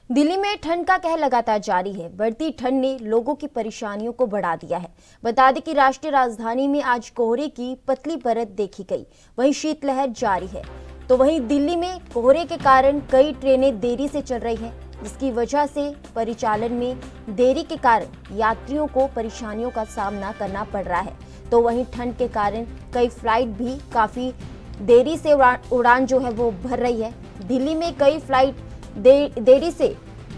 दिल्ली में ठंड का कहर लगातार जारी है। बढ़ती ठंड ने लोगों की परेशानियों को बढ़ा दिया है। बता दें कि राष्ट्रीय राजधानी में आज कोहरे की पतली परत देखी गई। वहीं शीतलहर जारी है। तो वहीं दिल्ली में कोहरे के कारण कई ट्रेनें देरी से चल रही हैं, जिसकी वजह से परिचालन में देरी के कारण यात्रियों को परेशानियों का सामना करना पड़ रहा है। तो वहीं ठंड के कारण कई फ्लाइट भी काफी देरी से उड़ान जो है वो भर रही है। दिल्ली में कई फ्लाइट देरी से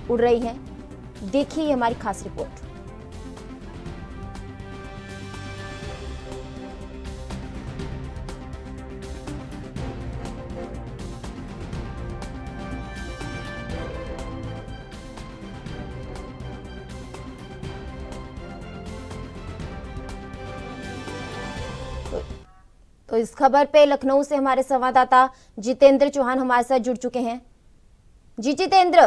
उड़ रही हैं। देखिए हमारी खास रिपोर्ट। तो इस खबर पे लखनऊ से हमारे संवाददाता जितेंद्र चौहान हमारे साथ जुड़ चुके हैं। जी जितेंद्र,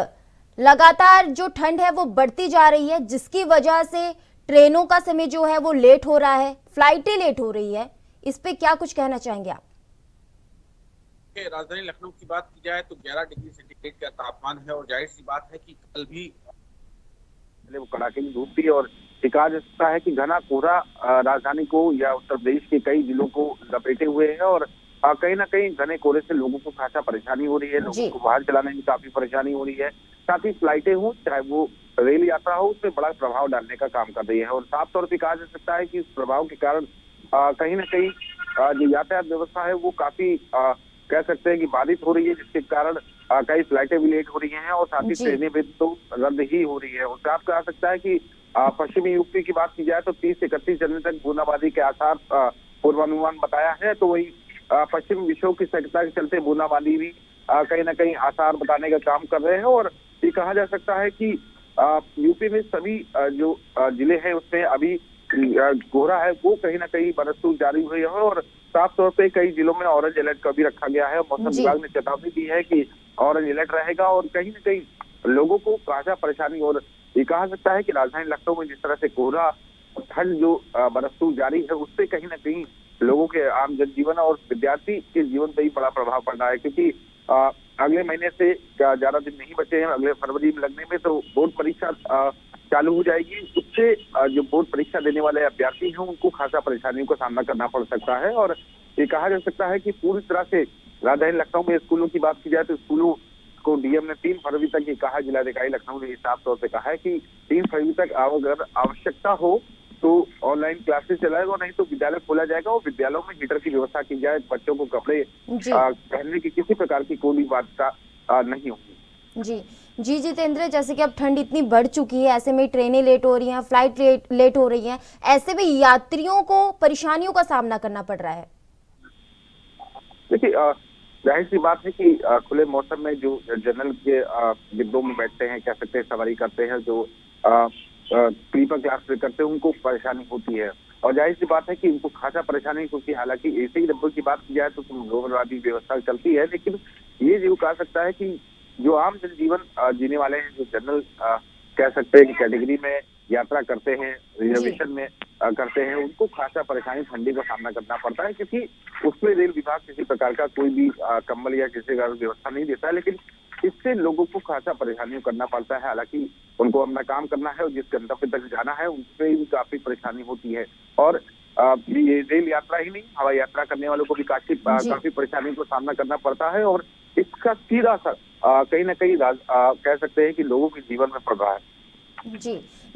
लगातार जो ठंड है वो बढ़ती जा रही है, जिसकी वजह से ट्रेनों का समय जो है वो लेट हो रहा है, फ्लाइटें लेट हो रही है। इस पे क्या कुछ कहना चाहेंगे आप? राजधानी लखनऊ की बात की जाए तो 11 डिग्री सेंटीग्रेड का तापमान है और जाहिर सी बात है कि कल भी वो कड़ाके की धूप थी और कहा जा सकता है कि घना कोहरा राजधानी को या उत्तर प्रदेश के कई जिलों को लपेटे हुए है और कहीं ना कहीं घने कोहरे से लोगों को खासा परेशानी हो रही है। लोगों को वाहन चलाने में काफी परेशानी हो रही है। साथ ही फ्लाइटें हो चाहे वो रेल यात्रा हो, उसमें बड़ा प्रभाव डालने का काम कर रही है और साफ तौर पर कहा जा सकता है कि इस प्रभाव के कारण कहीं ना कहीं जो यातायात व्यवस्था है वो काफी कह सकते हैं कि बाधित हो रही है, जिसके कारण कई फ्लाइटें भी लेट हो रही हैं और साथ ही ट्रेनें भी तो रद्द ही हो रही है। और साफ कहा सकता है कि पश्चिमी यूपी की बात की जाए तो 30 से 31 जनवरी तक बूंदाबांदी के आसार पूर्वानुमान बताया है। तो वही पश्चिमी विक्षोभ की सक्रियता के चलते बूंदाबांदी भी कहीं ना कहीं आसार बताने का काम कर रहे हैं और ये कहा जा सकता है कि यूपी में सभी जो जिले हैं उसमें अभी कोहरा है वो कहीं ना कहीं बरसतू जारी हुई है और साफ तौर पे कई जिलों में ऑरेंज अलर्ट का भी रखा गया है। मौसम विभाग ने चेतावनी दी है कि ऑरेंज अलर्ट रहेगा और कहीं ना कहीं लोगों को खासा परेशानी। और ये कहा सकता है कि राजधानी लखनऊ में जिस तरह से कोहरा ठंड जो बरसतू जारी है उससे कहीं ना कहीं लोगों के आम जनजीवन और विद्यार्थी के जीवन पर ही बड़ा प्रभाव पड़ रहा है, क्योंकि अगले महीने से ज्यादा दिन नहीं बचे हैं। अगले फरवरी में लगने में तो बोर्ड परीक्षा चालू हो जाएगी। उससे जो बोर्ड परीक्षा देने वाले अभ्यर्थी हैं उनको खासा परेशानियों का सामना करना पड़ सकता है और ये कहा जा सकता है कि पूरी तरह से राजधानी लखनऊ में स्कूलों की बात की जाए तो स्कूलों को डीएम ने 3 फरवरी तक ये कहा, जिलाधिकारी लखनऊ ने साफ तौर पे कहा है कि 3 फरवरी तक अगर आवश्यकता हो तो ऑनलाइन क्लासेस चलाएगा, नहीं तो विद्यालय खोला जाएगा और विद्यालयों में हीटर की व्यवस्था की जाए। बच्चों को कपड़े पहनने की किसी प्रकार की कोई बाध्यता नहीं होगी। जी जितेंद्र, जैसे कि अब ठंड इतनी बढ़ चुकी है, ऐसे में ट्रेनें लेट हो रही हैं, फ्लाइट लेट हो रही हैं, ऐसे में यात्रियों को परेशानियों का सामना करना पड़ रहा है। देखिए जाहिर सी बात है कि खुले मौसम में जो जनरल के डिब्बों में बैठते हैं, कह सकते हैं सवारी करते हैं, जो स्लीपर क्लास में करते हैं, उनको परेशानी होती है और जाहिर सी बात है कि उनको खासा परेशानी, क्योंकि हालांकि ऐसे ही डिब्बों की बात की जाए तो रोजगारी व्यवस्था चलती है, लेकिन ये जो कहा सकता है कि जो आम जनजीवन जीने वाले हैं, जो जनरल कह सकते हैं कि कैटेगरी में यात्रा करते हैं, रिजर्वेशन में करते हैं, उनको खासा परेशानी ठंडी का सामना करना पड़ता है, क्योंकि उसमें रेल विभाग किसी प्रकार का कोई भी कंबल या किसी का व्यवस्था नहीं देता है। लेकिन इससे लोगों को खासा परेशानियों करना पड़ता है। हालांकि उनको अपना काम करना है और जिस गंतव्य तक जाना है उनसे भी काफी परेशानी होती है और ये रेल यात्रा ही नहीं, हवाई यात्रा करने वालों को भी काफी परेशानी का सामना करना पड़ता है और इसका सीधा असर कहीं ना कहीं कह सकते हैं कि लोगों के जीवन में पड़ रहा है।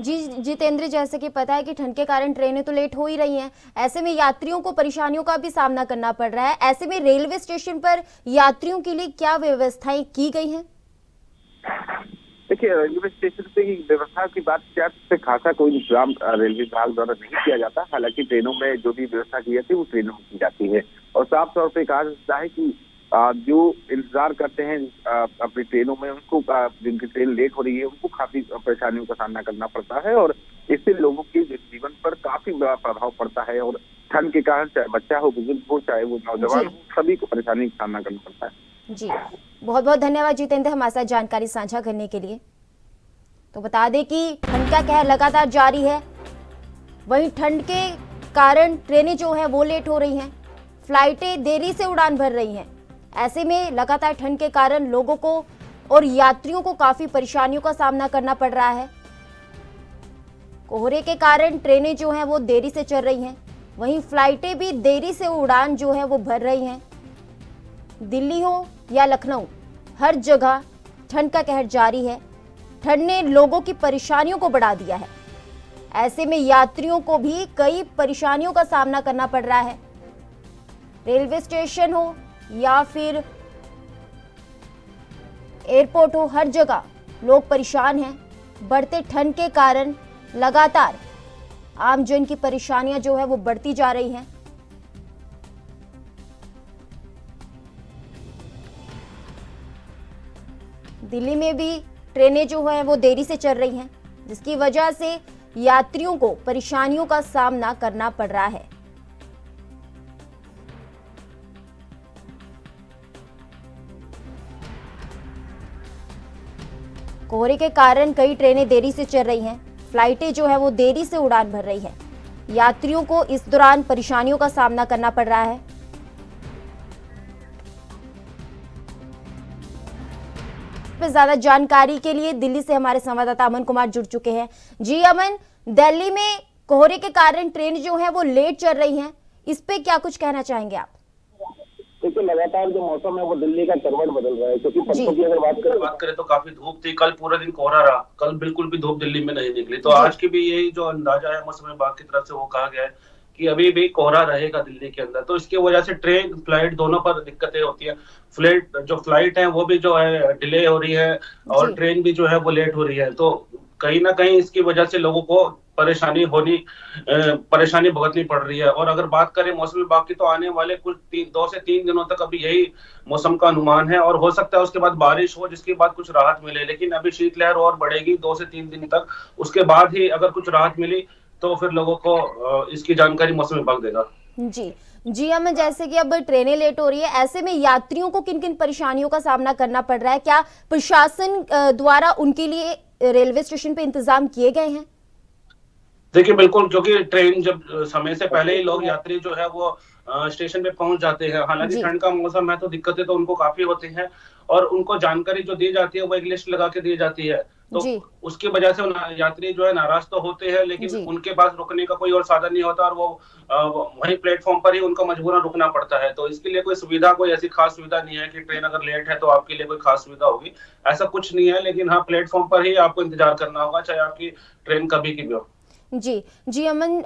जी जितेंद्र, जैसे कि पता है कि ठंड के कारण ट्रेनें तो लेट हो ही रही हैं, ऐसे में यात्रियों को परेशानियों का भी सामना करना पड़ रहा है। ऐसे में रेलवे स्टेशन पर यात्रियों के लिए क्या व्यवस्थाएं की गई हैं? देखिए रेलवे स्टेशन पे व्यवस्था की बात किया तो खासा कोई इंतजाम रेलवे विभाग द्वारा नहीं किया जाता। हालांकि ट्रेनों में जो भी व्यवस्था की जाती है वो ट्रेनों में की जाती है और साफ तौर पर कहा जाता है कि जो इंतजार करते हैं अपनी ट्रेनों में, उनको जिनकी ट्रेन लेट हो रही है उनको काफी परेशानियों का सामना करना पड़ता है और इससे लोगों के जीवन पर काफी बड़ा प्रभाव पड़ता है और ठंड के कारण चाहे बच्चा हो, बुजुर्ग हो, चाहे वो नौजवान हो, सभी को परेशानी का सामना करना पड़ता है। जी बहुत बहुत धन्यवाद जितेंद्र हमारे साथ जानकारी साझा करने के लिए। तो बता दें कि ठंड का कहर लगातार जारी है, वहीं ठंड के कारण ट्रेनें जो है वो लेट हो रही हैं, फ्लाइटें देरी से उड़ान भर रही हैं। ऐसे में लगातार ठंड के कारण लोगों को और यात्रियों को काफी परेशानियों का सामना करना पड़ रहा है। कोहरे के कारण ट्रेनें जो हैं वो देरी से चल रही हैं, वहीं फ्लाइटें भी देरी से उड़ान जो है वो भर रही हैं। दिल्ली हो या लखनऊ, हर जगह ठंड का कहर जारी है। ठंड ने लोगों की परेशानियों को बढ़ा दिया है। ऐसे में यात्रियों को भी कई परेशानियों का सामना करना पड़ रहा है। रेलवे स्टेशन हो या फिर एयरपोर्ट हो, हर जगह लोग परेशान हैं। बढ़ते ठंड के कारण लगातार आमजन की परेशानियां जो है वो बढ़ती जा रही हैं। दिल्ली में भी ट्रेनें जो हैं वो देरी से चल रही हैं, जिसकी वजह से यात्रियों को परेशानियों का सामना करना पड़ रहा है। कोहरे के कारण कई ट्रेनें देरी से चल रही हैं, फ्लाइटें जो है वो देरी से उड़ान भर रही हैं। यात्रियों को इस दौरान परेशानियों का सामना करना पड़ रहा है। ज्यादा जानकारी के लिए दिल्ली से हमारे संवाददाता अमन कुमार जुड़ चुके हैं। जी अमन, दिल्ली में कोहरे के कारण ट्रेन जो है वो लेट चल रही हैं, इस पे क्या कुछ कहना चाहेंगे आप? देखिए, लगातार जो मौसम है वो दिल्ली का करवट बदल रहा है, क्योंकि परसों की अगर बात करें तो काफी धूप थी। कल पूरा दिन कोहरा रहा, कल बिल्कुल भी धूप दिल्ली में नहीं निकली। तो आज की भी यही जो अंदाजा है मौसम विभाग की तरफ से वो कहा गया है कि अभी भी कोहरा रहेगा दिल्ली के अंदर। तो इसकी वजह से ट्रेन फ्लाइट दोनों पर दिक्कतें होती है। फ्लाइट है वो भी जो है डिले हो रही है और ट्रेन भी जो है वो लेट हो रही है। तो कहीं ना कहीं इसकी वजह से लोगों को परेशानी भुगतनी पड़ रही है। और अगर बात करें मौसम विभाग की, तो आने वाले कुछ 2 से 3 दिनों तक अभी यही मौसम का अनुमान है और हो सकता है उसके बाद बारिश हो, जिसके बाद कुछ राहत मिले। लेकिन अभी शीतलहर और बढ़ेगी 2 से 3 दिन तक। उसके बाद ही अगर कुछ राहत मिली तो फिर लोगों को इसकी जानकारी मौसम विभाग देगा। जी हमें, जैसे कि अब ट्रेनें लेट हो रही है, ऐसे में यात्रियों को किन किन परेशानियों का सामना करना पड़ रहा है? क्या प्रशासन द्वारा उनके लिए रेलवे स्टेशन पे इंतजाम किए गए हैं? देखिए बिल्कुल, क्योंकि ट्रेन जब समय से पहले ही लोग यात्री जो है वो स्टेशन पे पहुंच जाते हैं। हालांकि ठंड का मौसम है तो दिक्कतें तो उनको काफी होती हैं और उनको जानकारी जो दी जाती है वो एक लिस्ट लगा के दी जाती है। तो उसकी वजह से यात्री जो है नाराज तो होते हैं, लेकिन उनके पास रुकने का कोई और साधन नहीं होता और वो वहीं प्लेटफॉर्म पर ही उनको मजबूरन रुकना पड़ता है। तो इसके लिए कोई ऐसी खास सुविधा नहीं है कि ट्रेन अगर लेट है तो आपके लिए कोई खास सुविधा होगी, ऐसा कुछ नहीं है। लेकिन हाँ, प्लेटफॉर्म पर ही आपको इंतजार करना होगा, चाहे आपकी ट्रेन कभी की भी हो। जी अमन,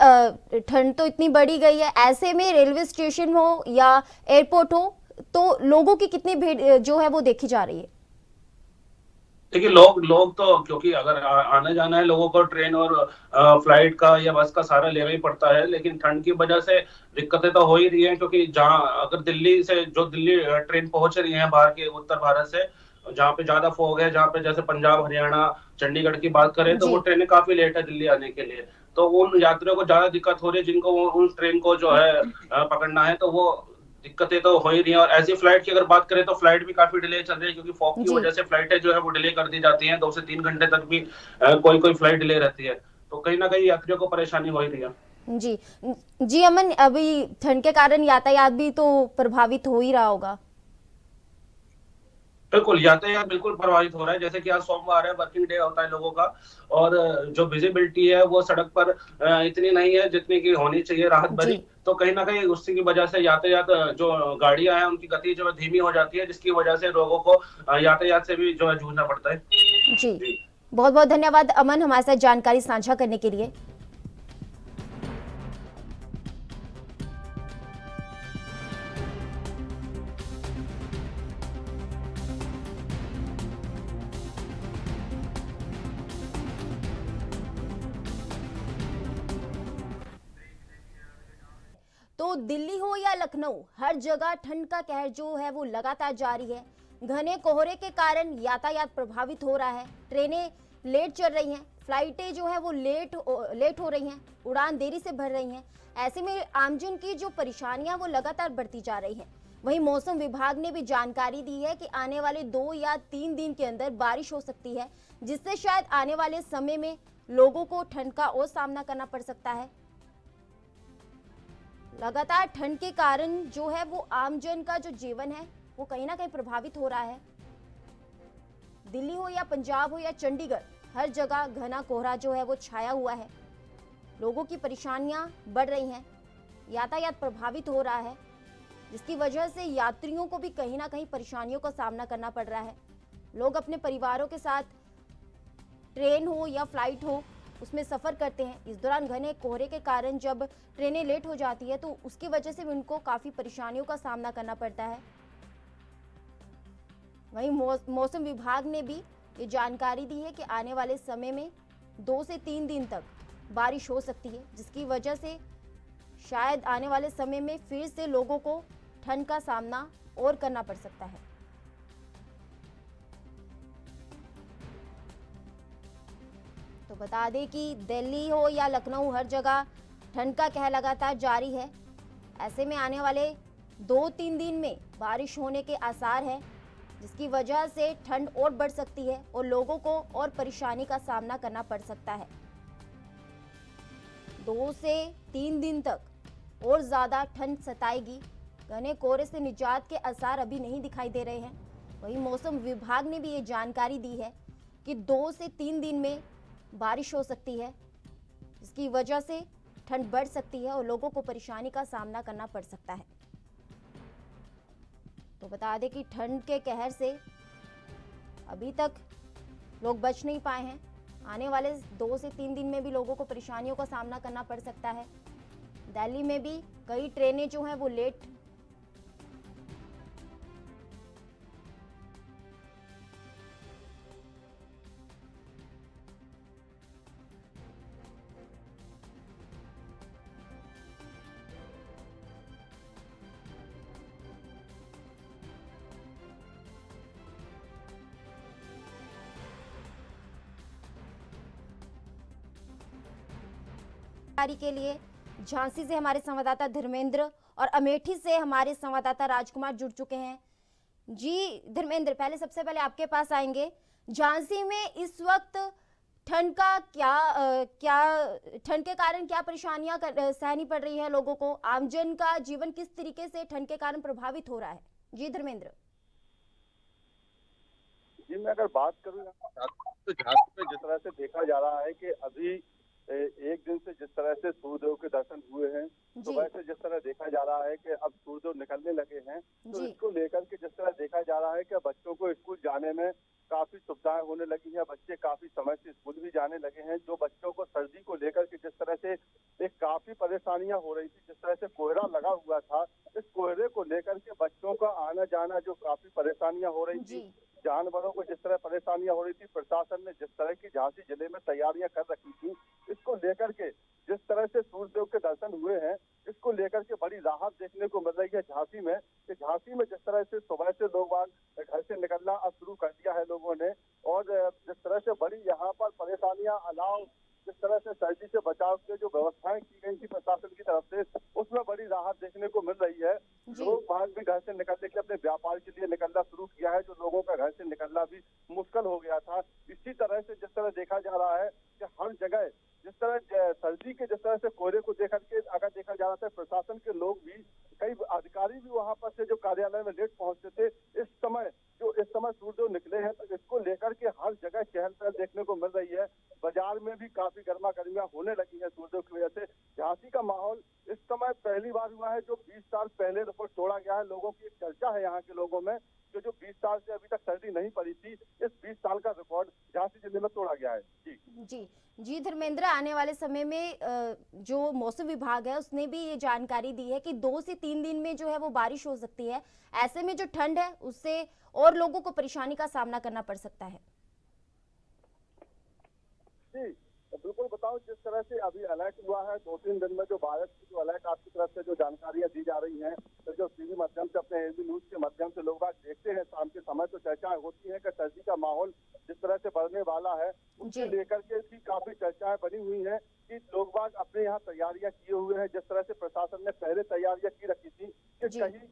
ठंड तो इतनी बढ़ी गई है, ऐसे में रेलवे स्टेशन हो या एयरपोर्ट हो तो लोगों की कितनी भीड़ जो है वो देखी जा रही है? देखिए, लोग तो, क्योंकि अगर आने जाना है लोगों को ट्रेन और फ्लाइट का या बस का सहारा लेना ही पड़ता है। लेकिन ठंड की वजह से दिक्कतें तो हो ही रही हैं, क्योंकि अगर दिल्ली ट्रेन पहुंच रही है बाहर के उत्तर भारत से, जहाँ पे ज्यादा फॉग है, जहाँ पे जैसे पंजाब, हरियाणा, चंडीगढ़ की बात करें तो वो ट्रेनें काफी लेट है दिल्ली आने के लिए। तो उन यात्रियों को ज्यादा दिक्कत हो रही है जिनको उन ट्रेन को जो है पकड़ना है। तो वो दिक्कतें तो हो ही रही हैं। और ऐसी फ्लाइट की अगर बात करें तो फ्लाइट भी काफी डिले चल रही है, क्योंकि फॉग की वजह से फ्लाइटें जो है वो डिले कर दी जाती हैं। 2 से 3 घंटे तक भी कोई फ्लाइट डिले रहती है। तो कहीं ना कहीं यात्रियों को परेशानी हो ही रही है। जी अमन, अभी ठंड के कारण यातायात भी तो प्रभावित हो ही रहा होगा। बिल्कुल, यातायात बिल्कुल प्रभावित हो रहा है। जैसे कि आज सोमवार है, वर्किंग डे होता है लोगों का, और जो विजिबिलिटी है वो सड़क पर इतनी नहीं है जितनी की होनी चाहिए, राहत भरी। तो कहीं ना कहीं उसी की वजह से यातायात, जो गाड़ियां हैं उनकी गति जो है धीमी हो जाती है, जिसकी वजह से लोगों को यातायात से भी जो है जूझना पड़ता है। जी बहुत बहुत धन्यवाद अमन, हमारे साथ जानकारी साझा करने के लिए। तो दिल्ली हो या लखनऊ, हर जगह ठंड का कहर जो है वो लगातार जारी है। घने कोहरे के कारण यातायात प्रभावित हो रहा है, ट्रेनें लेट चल रही हैं, फ्लाइटें जो है वो लेट हो रही हैं, उड़ान देरी से भर रही हैं। ऐसे में आमजन की जो परेशानियां वो लगातार बढ़ती जा रही हैं। वहीं मौसम विभाग ने भी जानकारी दी है कि आने वाले 2 या 3 दिन के अंदर बारिश हो सकती है, जिससे शायद आने वाले समय में लोगों को ठंड का और सामना करना पड़ सकता है। लगातार ठंड के कारण जो है वो आमजन का जो जीवन है वो कहीं ना कहीं प्रभावित हो रहा है। दिल्ली हो या पंजाब हो या चंडीगढ़, हर जगह घना कोहरा जो है वो छाया हुआ है। लोगों की परेशानियां बढ़ रही हैं, यातायात प्रभावित हो रहा है, जिसकी वजह से यात्रियों को भी कहीं ना कहीं परेशानियों का सामना करना पड़ रहा है। लोग अपने परिवारों के साथ ट्रेन हो या फ्लाइट हो उसमें सफ़र करते हैं। इस दौरान घने कोहरे के कारण जब ट्रेनें लेट हो जाती है तो उसकी वजह से भी उनको काफ़ी परेशानियों का सामना करना पड़ता है। वहीं मौसम विभाग ने भी ये जानकारी दी है कि आने वाले समय में 2 से 3 दिन तक बारिश हो सकती है, जिसकी वजह से शायद आने वाले समय में फिर से लोगों को ठंड का सामना और करना पड़ सकता है। तो बता दें कि दिल्ली हो या लखनऊ, हर जगह ठंड का कहर लगातार जारी है। ऐसे में आने वाले 2-3 दिन में बारिश होने के आसार हैं, जिसकी वजह से ठंड और बढ़ सकती है और लोगों को और परेशानी का सामना करना पड़ सकता है। 2 से 3 दिन तक और ज़्यादा ठंड सताएगी। घने कोहरे से निजात के आसार अभी नहीं दिखाई दे रहे हैं। वहीं मौसम विभाग ने भी ये जानकारी दी है कि 2 से 3 दिन में बारिश हो सकती है, जिसकी वजह से ठंड बढ़ सकती है और लोगों को परेशानी का सामना करना पड़ सकता है। तो बता दें कि ठंड के कहर से अभी तक लोग बच नहीं पाए हैं। आने वाले 2 से 3 दिन में भी लोगों को परेशानियों का सामना करना पड़ सकता है। दिल्ली में भी कई ट्रेनें जो हैं वो लेट के लिए झांसी से हमारे संवाददाता धर्मेंद्र और अमेठी से हमारे संवाददाता राजकुमार जुड़ चुके हैं। जी धर्मेंद्र, सबसे पहले आपके पास आएंगे। झांसी में इस वक्त ठंड का ठंड के कारण क्या परेशानियां सहनी पड़ रही है लोगों को? आमजन का जीवन किस तरीके से ठंड के कारण प्रभावित हो रहा है? जी धर्मेंद्र। जी, मैं अगर बात करूँ तो झांसी में जिस तरह से देखा जा रहा है कि अभी एक दिन से जिस तरह से सूर्यदेव के दर्शन हुए हैं, तो वैसे जिस तरह देखा जा रहा है कि अब सूर्यदेव निकलने लगे हैं, तो इसको लेकर के जिस तरह देखा जा रहा है कि बच्चों को स्कूल जाने में काफी सुविधाएं होने लगी हैं। बच्चे काफी समय से स्कूल भी जाने लगे हैं। जो बच्चों को सर्दी को लेकर के जिस तरह से एक काफी परेशानियां हो रही थी, जिस तरह से कोहरा लगा हुआ था, इस कोहरे को लेकर के बच्चों का आना जाना जो काफी परेशानियां हो रही थी, जानवरों को जिस तरह परेशानियां हो रही थी, प्रशासन ने जिस तरह की झांसी जिले में तैयारियां कर रखी थी, इसको लेकर के जिस तरह से सूर्यदेव के दर्शन हुए हैं, इसको लेकर के बड़ी राहत देखने को मिल रही है झांसी में। कि झांसी में जिस तरह से सुबह से लोग घर से निकलना अब शुरू कर दिया है लोगों ने, और जिस तरह से बड़ी यहाँ पर परेशानियां अलाव जिस तरह से सर्दी से बचाव के जो व्यवस्थाएं की गई थी प्रशासन की तरफ से, उसमें बड़ी राहत देखने को मिल रही है। लोग बाहर भी घर से निकलने के अपने व्यापार के लिए निकलना शुरू किया है, जो लोगों का घर से निकलना भी मुश्किल हो गया था। इसी तरह से जिस तरह देखा जा रहा है कि हर जगह जिस तरह सर्दी के जिस तरह से कोहरे को देखकर के अगर देखा जा रहा था, प्रशासन के लोग भी, कई अधिकारी भी वहां पर से जो कार्यालय में लेट पहुंचते थे, इस समय सूर्यदेव निकले हैं, तो इसको लेकर के हर जगह चहल पहल देखने को मिल रही है। बाजार में भी काफी गर्मा गर्मियां होने लगी है सूर्यदेव की वजह से। झांसी का माहौल इस समय पहली बार हुआ है जो 20 साल पहले रिकॉर्ड तोड़ा गया है। लोगों की एक चर्चा है यहाँ के लोगों में कि जो 20 साल से अभी तक सर्दी नहीं पड़ी थी, इस 20 साल का रिकॉर्ड झांसी जिले में तोड़ा गया है। जी धर्मेंद्र, आने वाले समय में जो मौसम विभाग है उसने भी ये जानकारी दी है कि 2 से 3 दिन में जो है वो बारिश हो सकती है। ऐसे में जो ठंड है उससे और लोगों को परेशानी का सामना करना पड़ सकता है। जी बिल्कुल, बताओ जिस तरह से अभी अलर्ट हुआ है 2-3 दिन में, जो भारत की जो अलर्ट आपकी तरफ से जो जानकारियां दी जा रही हैं, तो जो टीवी माध्यम से अपने एबी न्यूज के माध्यम से लोग आज देखते हैं शाम के समय, तो चर्चाएं होती है कि सर्दी का माहौल जिस तरह से बढ़ने वाला है, उससे लेकर के इसकी काफी चर्चाएं बनी हुई हैं कि लोग बाग अपने यहाँ तैयारियां किए हुए हैं। जिस तरह से प्रशासन ने पहले तैयारियां की रखी थी कि कहीं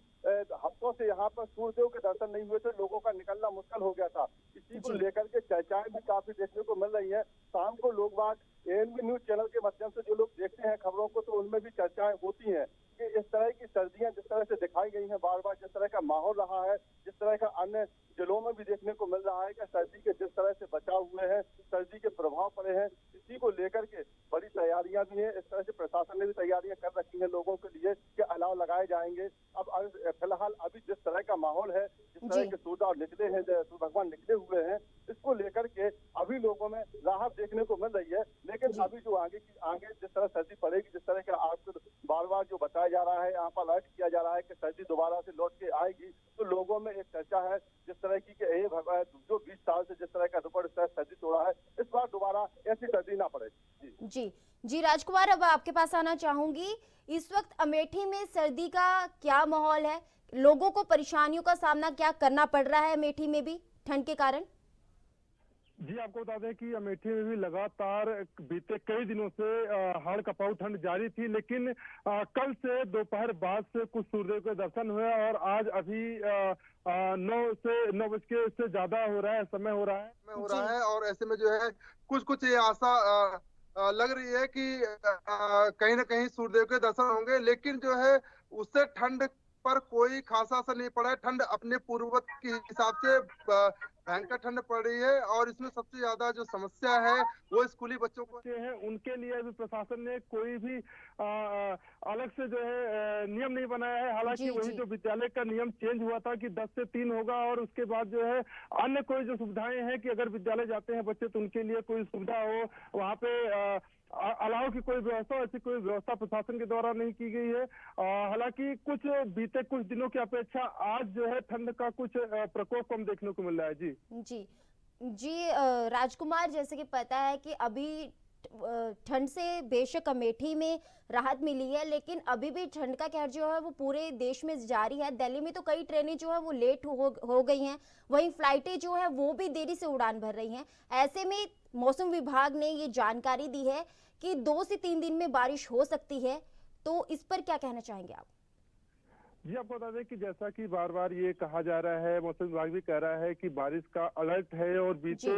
हफ्तों से यहाँ पर सूर्यदेव के दर्शन नहीं हुए थे, लोगों का निकलना मुश्किल हो गया था। इसी को लेकर के चर्चाएं भी काफी देखने को मिल रही है। शाम को लोग बाग एएनबी न्यूज चैनल के माध्यम से जो लोग देखते हैं खबरों को, तो उनमें भी चर्चाएं होती हैं कि इस तरह की सर्दियां जिस तरह से दिखाई गई हैं बार बार, जिस तरह का माहौल रहा है, जिस तरह का अन्य जिलों में भी देखने को मिल रहा है कि सर्दी के जिस तरह से बचाव हुए हैं, सर्दी के प्रभाव पड़े हैं, इसी को लेकर के बड़ी तैयारियां भी हैं। इस तरह से प्रशासन ने भी तैयारियां कर रखी हैं लोगों के लिए कि अलाव लगाए जाएंगे। अब फिलहाल अभी जिस तरह का माहौल है, जिस तरह के सूरज निकले हैं, सूर्य भगवान निकले हुए हैं, इसको लेकर के अभी लोगों में राहत देखने को मिल रही है। लेकिन अभी जो आगे जिस तरह सर्दी पड़ेगी, जिस तरह का आपको बार बार जो बताया जा रहा है, यहाँ पर अलर्ट किया जा रहा है कि सर्दी दोबारा से लौट के आएगी, तो लोगों में एक चर्चा है जिस तरह की कि भगवान जो 20 साल से जिस तरह का रिकॉर्ड सर्दी तोड़ा है, इस बार दोबारा ऐसी सर्दी ना पड़े। जी राजकुमार, अब आपके पास आना चाहूंगी। इस वक्त अमेठी में सर्दी का क्या माहौल है? लोगों को परेशानियों का सामना क्या करना पड़ रहा है अमेठी में भी ठंड के कारण? जी, आपको बता दें कि अमेठी में भी लगातार बीते कई दिनों से हाड़ कपाऊ ठंड जारी थी, लेकिन कल से दोपहर बाद से कुछ सूर्यदेव के दर्शन हुए और आज अभी 9 बज के से ज्यादा हो रहा है, समय हो रहा है और ऐसे में जो है कुछ ये आशा लग रही है कि कहीं ना कहीं सूर्यदेव के दर्शन होंगे, लेकिन जो है उससे ठंड पर कोई खासा असर नहीं पड़ा है। ठंड अपने पूर्ववत के हिसाब से भयंकर ठंड पड़ रही है और इसमें सबसे ज्यादा जो समस्या है वो स्कूली बच्चों को है। उनके लिए अभी प्रशासन ने कोई भी अलग से जो है नियम नहीं बनाया है। हालांकि वही जो विद्यालय का नियम चेंज हुआ था कि 10 से 3 होगा और उसके बाद जो है अन्य कोई जो सुविधाएं हैं कि अगर विद्यालय जाते हैं बच्चे तो उनके लिए कोई सुविधा हो, वहाँ पे अलाव की कोई व्यवस्था, ऐसी कोई व्यवस्था प्रशासन के द्वारा नहीं की गई है। हालांकि बीते कुछ दिनों की अपेक्षा आज जो है ठंड का कुछ प्रकोप कम देखने को मिल रहा है। जी राजकुमार, जैसे कि पता है कि अभी ठंड से बेशक अमेठी में राहत मिली है, लेकिन अभी भी ठंड का कहर जो है वो पूरे देश में जारी है। दिल्ली में तो कई ट्रेनें जो है वो लेट हो गई हैं, वहीं फ्लाइटें जो है वो भी देरी से उड़ान भर रही हैं। ऐसे में मौसम विभाग ने ये जानकारी दी है कि 2 से 3 दिन में बारिश हो सकती है, तो इस पर क्या कहना चाहेंगे आप? जी, आपको बता दें कि जैसा कि बार बार ये कहा जा रहा है, मौसम विभाग भी कह रहा है कि बारिश का अलर्ट है और बीते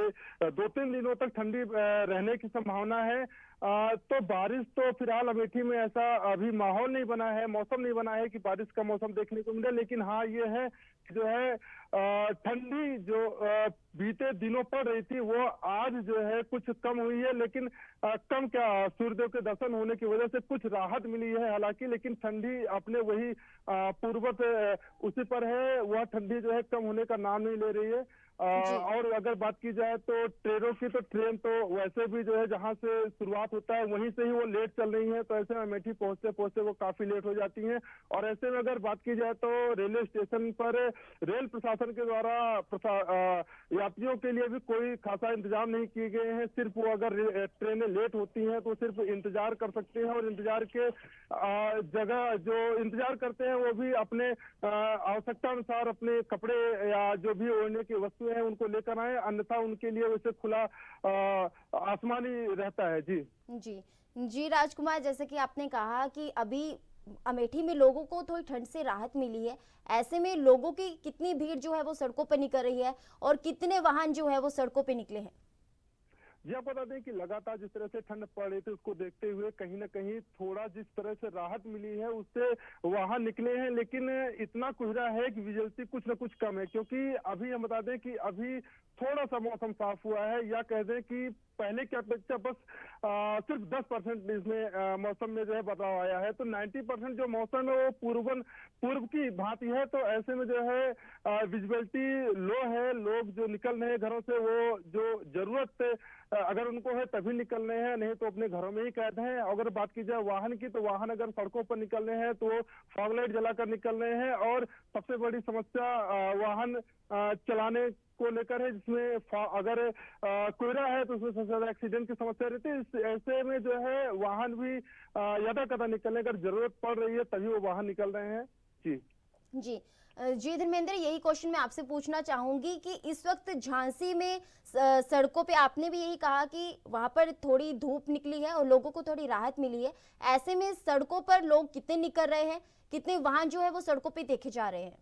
2-3 दिनों तक ठंडी रहने की संभावना है। तो बारिश तो फिलहाल अमेठी में ऐसा अभी माहौल नहीं बना है, मौसम नहीं बना है कि बारिश का मौसम देखने को मिले, लेकिन हाँ ये है जो है ठंडी जो बीते दिनों पड़ रही थी वो आज जो है कुछ कम हुई है, लेकिन कम क्या, सूर्यदेव के दर्शन होने की वजह से कुछ राहत मिली है हालांकि, लेकिन ठंडी अपने वही पूर्वत उसी पर है। वह ठंडी जो है कम होने का नाम नहीं ले रही है। और अगर बात की जाए तो ट्रेनों की, तो ट्रेन तो वैसे भी जो है जहां से शुरुआत होता है वहीं से ही वो लेट चल रही है, तो ऐसे में अमेठी पहुंचते वो काफी लेट हो जाती हैं। और ऐसे में अगर बात की जाए तो रेलवे स्टेशन पर रेल प्रशासन के द्वारा यात्रियों के लिए भी कोई खासा इंतजाम नहीं किए गए हैं। सिर्फ वो अगर ट्रेनें लेट होती हैं तो सिर्फ इंतजार कर सकते हैं और इंतजार के जगह जो इंतजार करते हैं वो भी अपने आवश्यकता अनुसार अपने कपड़े या जो भी ओढ़ने की वस्तु है उनको लेकर आए, अन्यथा उनके लिए वैसे खुला आसमानी रहता है। जी राजकुमार, जैसे कि आपने कहा कि अभी अमेठी में लोगों को थोड़ी ठंड से राहत मिली है, ऐसे में लोगों की कितनी भीड़ जो है वो सड़कों पर निकल रही है और कितने वाहन जो है वो सड़कों पर निकले हैं? जी, आप बता दें कि लगातार जिस तरह से ठंड पड़ रही थी उसको देखते हुए कहीं ना कहीं थोड़ा जिस तरह से राहत मिली है उससे वाहन निकले हैं, लेकिन इतना कोहरा है कि विजिबिलिटी कुछ ना कुछ कम है, क्योंकि अभी हम बता दें कि अभी थोड़ा सा मौसम साफ हुआ है, या कह दें कि पहले की अपेक्षा बस सिर्फ 10% इसमें मौसम में जो है बदलाव आया है। तो 90% जो मौसम है वो पूर्व की भांति है। तो ऐसे में जो है विजिबिलिटी लो है, लोग जो निकल रहे हैं घरों से वो जो जरूरत अगर उनको है तभी निकल रहे हैं, नहीं तो अपने घरों में ही कैद हैं। अगर बात की जाए वाहन की, तो वाहन अगर सड़कों पर निकल रहे हैं तो फॉग लाइट जलाकर निकल रहे हैं। और सबसे बड़ी समस्या वाहन चलाने को लेकर है, जिसमें अगर कोहरा है तो उसमें सबसे ज्यादा एक्सीडेंट की समस्या रहती है। ऐसे में जो है वाहन भी यदा कदा निकलने की जरूरत पड़ रही है तभी वो वाहन निकल रहे हैं। जी धर्मेंद्र, यही क्वेश्चन मैं आपसे पूछना चाहूंगी कि इस वक्त झांसी में सड़कों पे आपने भी यही कहा कि वहां पर थोड़ी धूप निकली है और लोगों को थोड़ी राहत मिली है, ऐसे में सड़कों पर लोग कितने निकल रहे हैं, कितने वाहन जो है वो सड़कों पे देखे जा रहे हैं?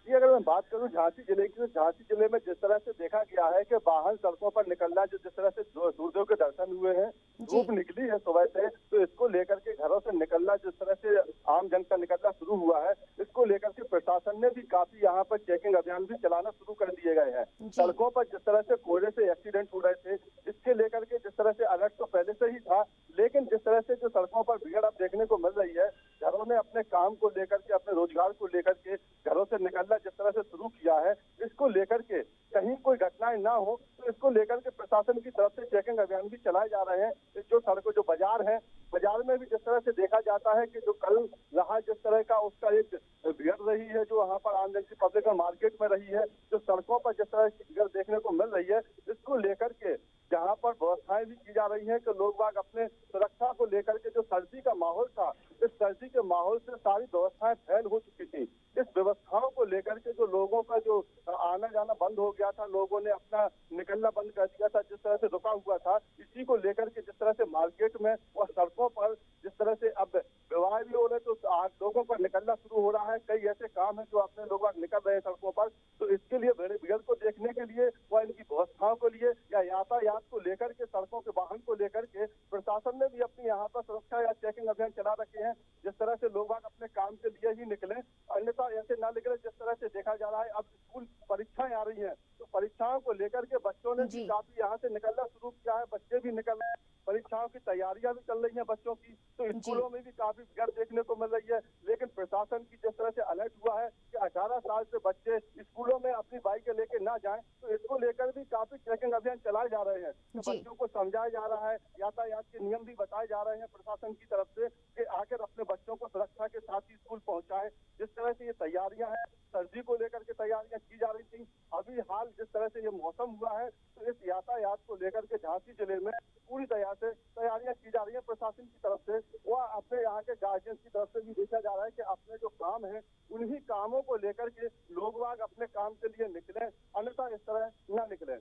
अगर मैं बात करूं झांसी जिले की, तो झांसी जिले में जिस तरह से देखा गया है कि वाहन सड़कों पर निकलना, जो जिस तरह से सूर्यदेव के दर्शन हुए हैं, धूप निकली है सुबह से, तो इसको लेकर के घरों से निकलना जिस तरह से आम जन का निकलना शुरू हुआ है, इसको लेकर के प्रशासन ने भी काफी यहाँ पर चेकिंग अभियान भी चलाना शुरू कर दिए गए हैं। जी। सड़कों पर जिस तरह से कोहरे से एक्सीडेंट हो रहे थे, इसके लेकर के जिस तरह से अलर्ट तो पहले से ही था, लेकिन जिस तरह से जो सड़कों पर भीड़ अब देखने को मिल रही है, घरों ने अपने काम को लेकर के, अपने रोजगार को लेकर के घरों से निकलना जिस तरह से शुरू किया है, इसको लेकर के कहीं कोई घटनाएं ना हो, तो इसको लेकर के प्रशासन की तरफ से चेकिंग अभियान भी चलाए जा रहे हैं। जो सड़कों, जो बाजार है, बाजार में भी जिस तरह से देखा जाता है कि जो कल रहा जिस तरह का उसका एक भीड़ रही है, जो वहाँ पर आम जनता पब्लिक मार्केट में रही है, जो सड़कों पर जिस तरह की भीड़ देखने को मिल रही है, इसको लेकर के जहाँ पर व्यवस्थाएं भी की जा रही है कि लोग बाग अपने सुरक्षा को लेकर के, जो सर्दी का माहौल था, इस सर्दी के माहौल से सारी व्यवस्थाएं फैल हो चुकी थी। इस व्यवस्थाओं को लेकर के जो लोगों का जो आना जाना बंद हो गया था, लोगों ने अपना निकलना बंद कर दिया था, जिस तरह से रुका हुआ था, इसी को लेकर के जिस तरह से मार्केट में और सड़कों पर जिस तरह से अब विवाह भी हो रहे, तो आज लोगों का निकलना शुरू हो रहा है। कई ऐसे काम है जो अपने लोग निकल रहे हैं सड़कों पर, तो इसके लिए भीड़ को देखने के लिए व इनकी व्यवस्थाओं को लिए या यातायात को लेकर के, सड़कों के वाहन को लेकर के प्रशासन ने भी अपनी यहाँ पर सुरक्षा या चेकिंग अभियान चला रखे हैं, जिस तरह से लोग अपने काम के लिए ही निकले, अन्यथा ऐसे ना निकले। जिस तरह से देखा जा रहा है, अब स्कूल परीक्षाएं आ रही हैं, तो परीक्षाओं को लेकर के बच्चों ने भी काफी यहाँ से निकलना शुरू किया है, बच्चे भी निकल रहे हैं, परीक्षाओं की तैयारियां भी चल रही हैं बच्चों की, तो स्कूलों में भी काफी भीड़ देखने को मिल रही है। लेकिन प्रशासन की जिस तरह से अलर्ट हुआ है कि 18 साल से बच्चे स्कूलों में अपनी बाइक लेके ना जाएं, तो इसको लेकर भी काफी चेकिंग अभियान चलाए जा रहे हैं। तो बच्चों को समझाया जा रहा है, यातायात के नियम भी बताए जा रहे हैं प्रशासन की तरफ से कि आखिर अपने बच्चों को सुरक्षा के साथ ही स्कूल पहुंचाएं। जिस तरह से ये तैयारियां हैं, सर्दी को लेकर के तैयारियां की जा रही थी, अभी हाल जिस तरह से ये मौसम हुआ है, तो इस यातायात को लेकर के झांसी जिले में पूरी तरह से तैयारियां की जा रही है प्रशासन की तरफ से। वह अपने यहाँ के गार्जियंस की तरफ से भी देखा जा रहा है कि अपने जो काम है, उन्हीं कामों को लेकर के लोग बाग अपने काम के लिए निकले, अन्यथा इस तरह न निकले।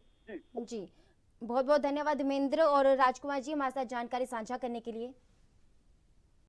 जी बहुत बहुत धन्यवाद धर्मेंद्र और राजकुमार जी हमारे साथ जानकारी साझा करने के लिए।